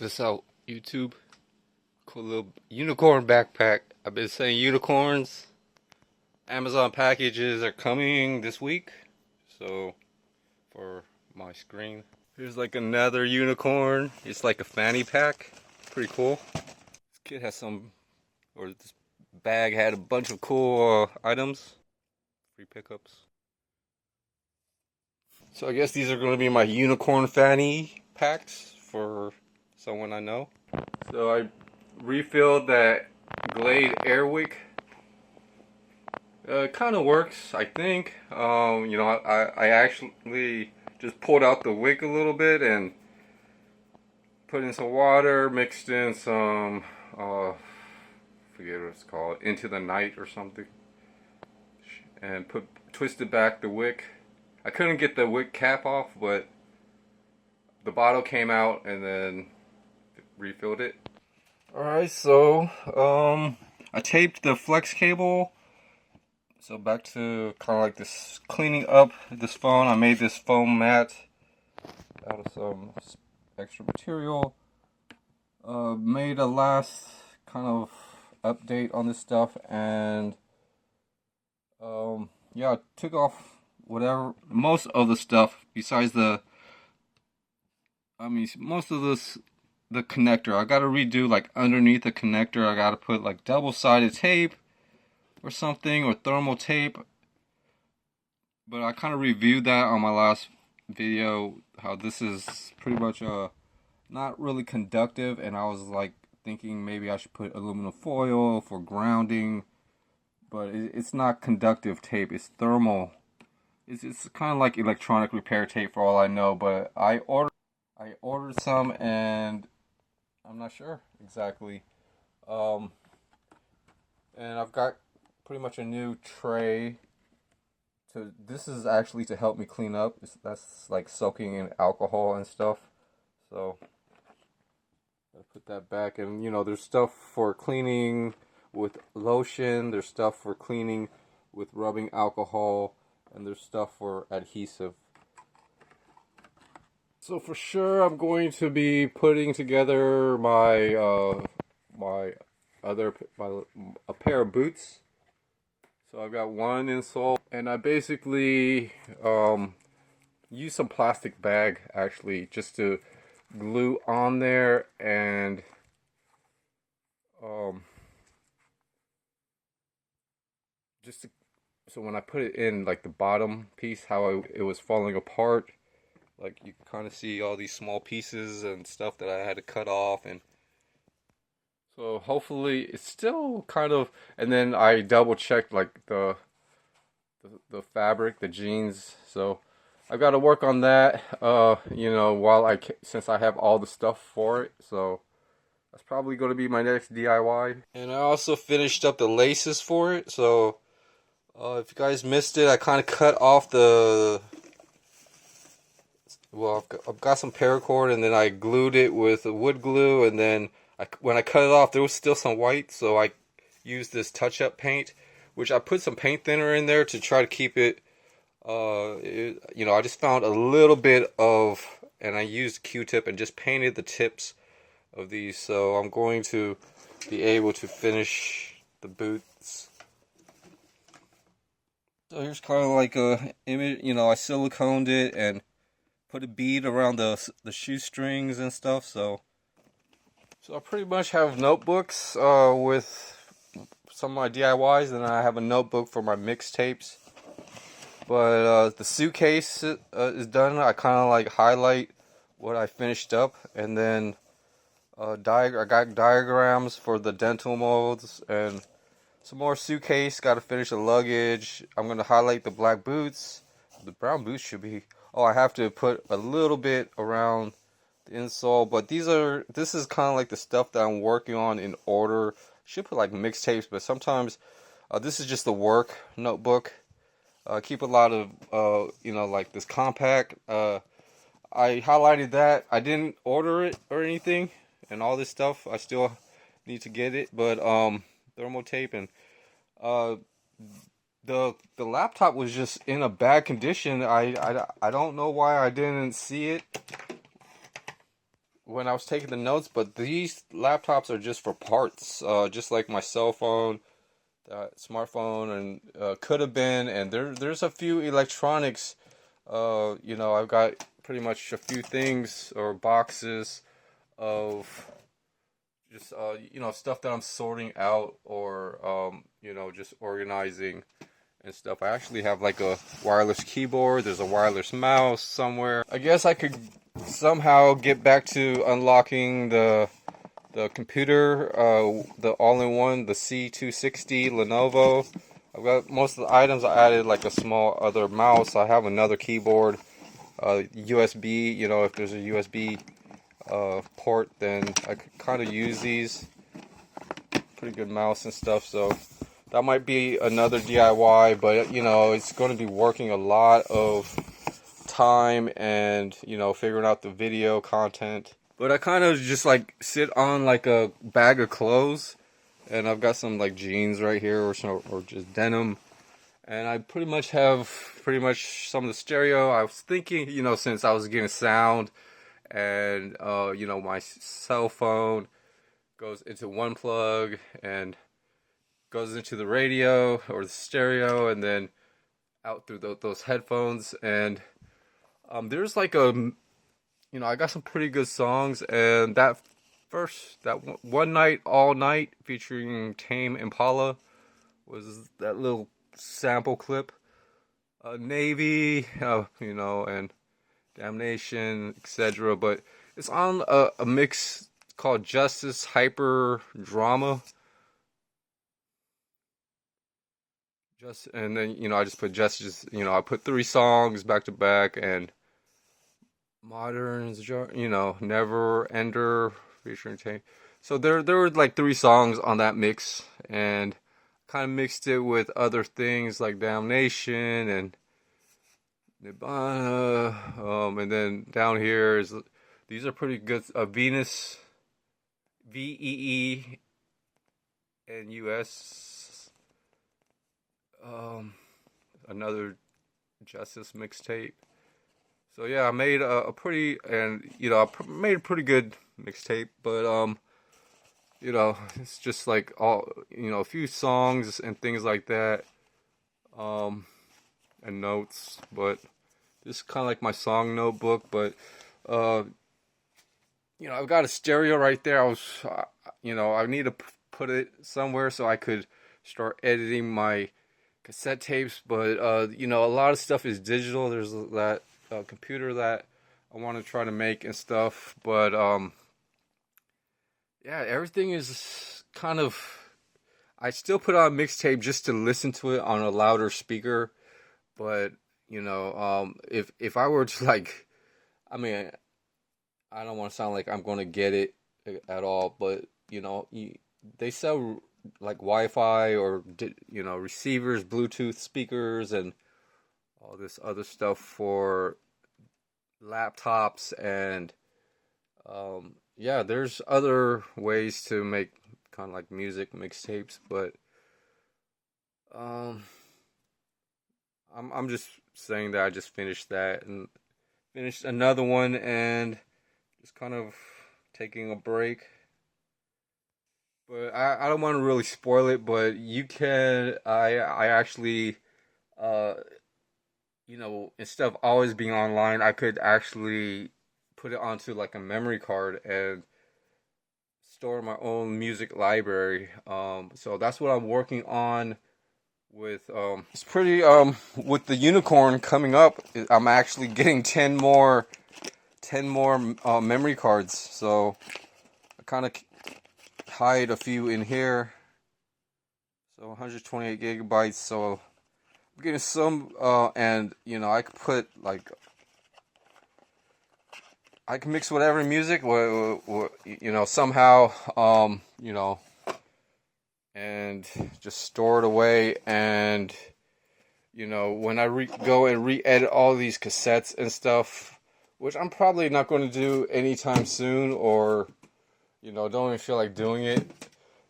this out, YouTube. Cool little unicorn backpack. I've been saying unicorns. Amazon packages are coming this week. So, for my screen. Here's like another unicorn. It's like a fanny pack. Pretty cool. This kid has this bag had a bunch of cool items. Free pickups. So I guess these are going to be my unicorn fanny packs for someone I know. So I refilled that Glade Airwick. It kind of works, I think. I actually just pulled out the wick a little bit and put in some water, mixed in some, forget what it's called, Into the Night or something, and twisted back the wick. I couldn't get the wick cap off, but the bottle came out and then refilled it. Alright, so I taped the flex cable. So back to kind of like this cleaning up this phone. I made this foam mat out of some extra material. Made a last kind of update on this stuff, and yeah, I took off most of the stuff besides most of the connector. I gotta redo like underneath the connector. I gotta put like double-sided tape or something, or thermal tape. But I kind of reviewed that on my last video, how this is pretty much not really conductive, and I was like thinking maybe I should put aluminum foil for grounding, but it's not conductive tape, it's thermal. It's kind of like electronic repair tape for all I know, but I ordered some and I'm not sure exactly. And I've got pretty much a new tray. This is actually to help me clean up. That's like soaking in alcohol and stuff. So I put that back, and there's stuff for cleaning with lotion, there's stuff for cleaning with rubbing alcohol, and there's stuff for adhesive. So for sure I'm going to be putting together a pair of boots. So I've got one insole, and I basically used some plastic bag actually just to glue on there, and so when I put it in, like the bottom piece, how it was falling apart, like you can kind of see all these small pieces and stuff that I had to cut off, and so hopefully it's still kind of, and then I double checked like the fabric, the jeans. So I've got to work on that, since I have all the stuff for it. So that's probably going to be my next DIY. And I also finished up the laces for it. So if you guys missed it, I kind of cut off I've got some paracord, and then I glued it with wood glue, and then when I cut it off, there was still some white, so I used this touch-up paint, which I put some paint thinner in there to try to keep it, I just found a little bit of, and I used Q-tip and just painted the tips of these, so I'm going to be able to finish the boots. So here's kind of like a image, I siliconed it and put a bead around the shoestrings and stuff, so I pretty much have notebooks with some of my DIYs, and I have a notebook for my mixtapes. But the suitcase is done. I kind of like highlight what I finished up, and then I got diagrams for the dental molds, and some more suitcase. Got to finish the luggage. I'm gonna highlight the black boots. The brown boots should be. Oh, I have to put a little bit around the insole, but this is kind of like the stuff that I'm working on in order. Should put like mixtapes, but sometimes this is just the work notebook. Keep a lot of like this compact. I highlighted that. I didn't order it or anything, and all this stuff I still need to get it, but thermal tape, and the laptop was just in a bad condition. I don't know why I didn't see it. when I was taking the notes, but these laptops are just for parts, just like my cell phone, smartphone, and could have been. And there's a few electronics. I've got pretty much a few things or boxes of just stuff that I'm sorting out or just organizing and stuff. I actually have like a wireless keyboard. There's a wireless mouse somewhere. I guess I could somehow get back to unlocking the computer, the all-in-one, the C260 Lenovo. I've got most of the items. I added like a small other mouse. I have another keyboard, USB. If there's a USB port, then I could kind of use these. Pretty good mouse and stuff. So that might be another DIY, but it's going to be working a lot of time and figuring out the video content. But I kind of just like sit on like a bag of clothes, and I've got some like jeans right here or just denim, and I pretty much have some of the stereo. I was thinking, since I was getting sound, and my cell phone goes into one plug and goes into the radio or the stereo, and then out through those headphones. And there's like I got some pretty good songs, and that one night, all night, featuring Tame Impala, was that little sample clip. Navy, and Damnation, etc. But it's on a mix called Justice Hyper Drama. And then I just put Justice. I put 3 songs back to back, and Moderns, Never Ender featuring Tame. So there were like 3 songs on that mix, and kind of mixed it with other things like Damnation and Nibbana. And then down here these are pretty good. Venus, VEENUS. Another Justice mixtape. So yeah, I made I made a pretty good mixtape, but it's just like all a few songs and things like that, and notes. But this is kind of like my song notebook. But I've got a stereo right there. I need to put it somewhere so I could start editing my cassette tapes. But a lot of stuff is digital. There's that computer that I want to try to make and stuff, but everything is kind of. I still put on a mixtape just to listen to it on a louder speaker, but if I were to like, I mean, I don't want to sound like I'm going to get it at all, but they sell like Wi-Fi or receivers, Bluetooth speakers, and all this other stuff for laptops, and there's other ways to make kind of like music mixtapes, but I'm just saying that I just finished that and finished another one, and just kind of taking a break. But I don't want to really spoil it, but you can. I actually instead of always being online, I could actually put it onto like a memory card and store my own music library. So that's what I'm working on with. It's pretty. With the unicorn coming up, I'm actually getting 10 more memory cards. So I kind of hide a few in here. So 128 gigabytes. So I'm getting some, and I could put like, I can mix whatever music, somehow, and just store it away. And when I go and re-edit all these cassettes and stuff, which I'm probably not going to do anytime soon, or don't even feel like doing it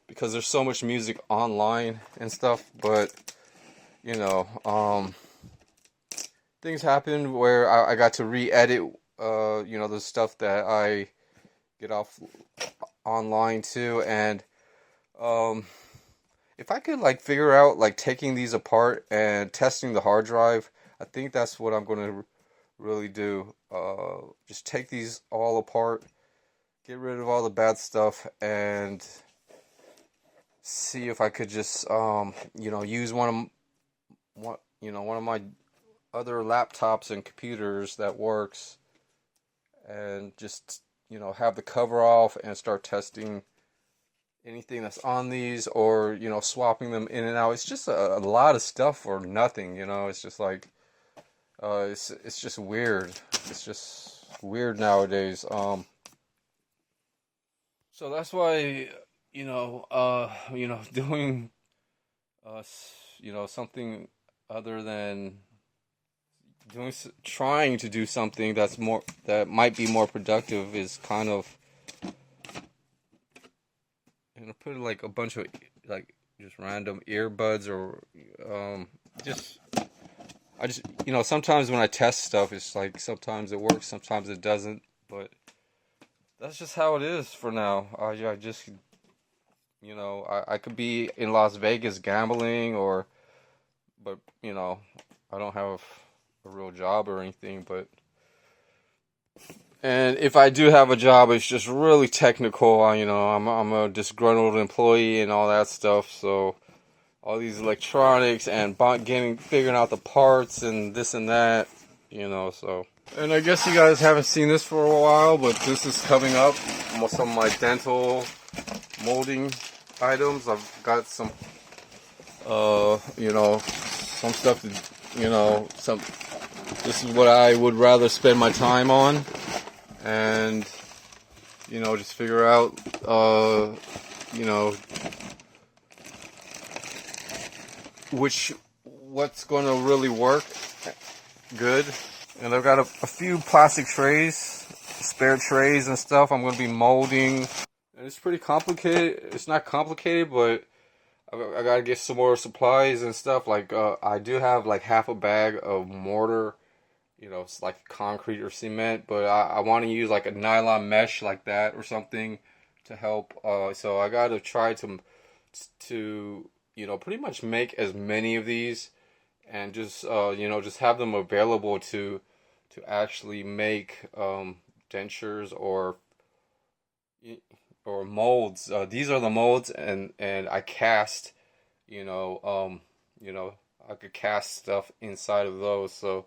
because there's so much music online and stuff. But things happen where I got to re-edit, the stuff that I get off online too. And if I could like figure out like taking these apart and testing the hard drive, I think that's what I'm gonna really do. Just take these all apart, get rid of all the bad stuff, and see if I could just use one of my other laptops and computers that works, and just have the cover off and start testing anything that's on these, or swapping them in and out. It's just a lot of stuff for nothing. It's just like it's just weird. It's just weird nowadays. So that's why doing something other than trying to do something that might be more productive is kind of put like a bunch of like just random earbuds, or I just sometimes when I test stuff, it's like sometimes it works, sometimes it doesn't, but that's just how it is for now. I just I could be in Las Vegas gambling, but I don't have a real job or anything. And if I do have a job, it's just really technical. I'm a disgruntled employee and all that stuff. So all these electronics and figuring out the parts and this and that, so. And I guess you guys haven't seen this for a while, but this is coming up. Some of my dental molding items. I've got some, some stuff this is what I would rather spend my time on. And, just figure out, what's going to really work good. And I've got a few plastic trays, spare trays and stuff I'm going to be molding. And it's pretty complicated. It's not complicated, but I got to get some more supplies and stuff. Like, I do have like half a bag of mortar. It's like concrete or cement, but I want to use like a nylon mesh like that or something to help. So I got to try to pretty much make as many of these, and just just have them available to actually make dentures or molds. These are the molds, and I cast. I could cast stuff inside of those. So.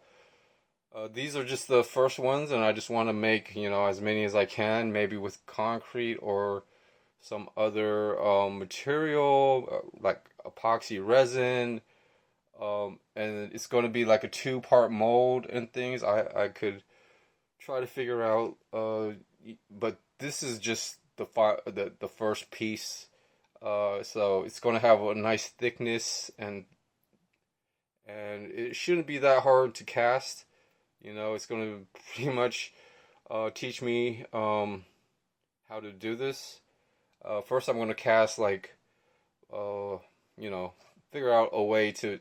These are just the first ones, and I just want to make, as many as I can, maybe with concrete or some other material, like epoxy resin, and it's going to be like a 2-part mold and things. I could try to figure out, but this is just the first piece, so it's going to have a nice thickness, and it shouldn't be that hard to cast. It's going to pretty much teach me how to do this. First, I'm going to cast like, figure out a way to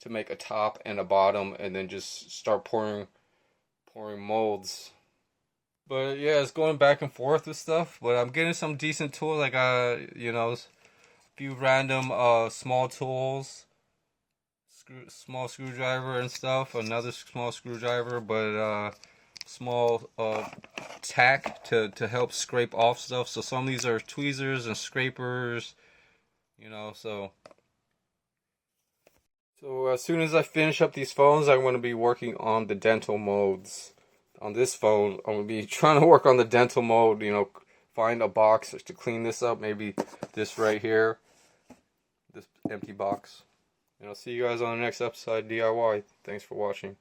make a top and a bottom, and then just start pouring molds. But yeah, it's going back and forth with stuff. But I'm getting some decent tools. Like a few random small tools. Small screwdriver and stuff, another small screwdriver, but small tack to help scrape off stuff. So some of these are tweezers and scrapers, so as soon as I finish up these phones, I'm going to be working on the dental molds. On this phone, I'm going to be trying to work on the dental mold, find a box to clean this up, maybe this right here, this empty box. And I'll see you guys on the next episode of DIY. Thanks for watching.